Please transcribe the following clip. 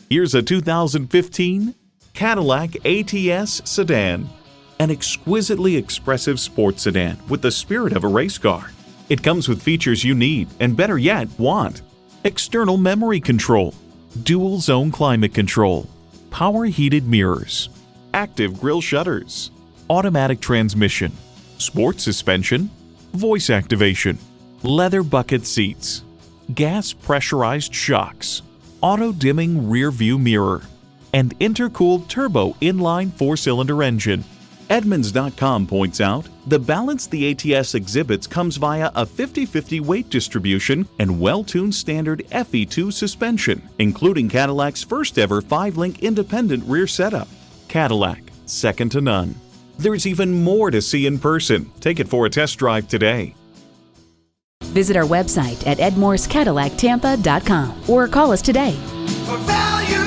Here's a 2015 Cadillac ATS sedan. An exquisitely expressive sports sedan with the spirit of a race car. It comes with features you need, and better yet, want. External memory control, dual zone climate control, power heated mirrors, active grille shutters, automatic transmission, sports suspension, voice activation, leather bucket seats, gas pressurized shocks, auto dimming rear view mirror, and intercooled turbo inline 4-cylinder engine. Edmunds.com points out, the balance the ATS exhibits comes via a 50-50 weight distribution and well-tuned standard FE2 suspension, including Cadillac's first-ever 5-link independent rear setup. Cadillac, second to none. There's even more to see in person. Take it for a test drive today. Visit our website at edmorsecadillactampa.com or call us today. For value.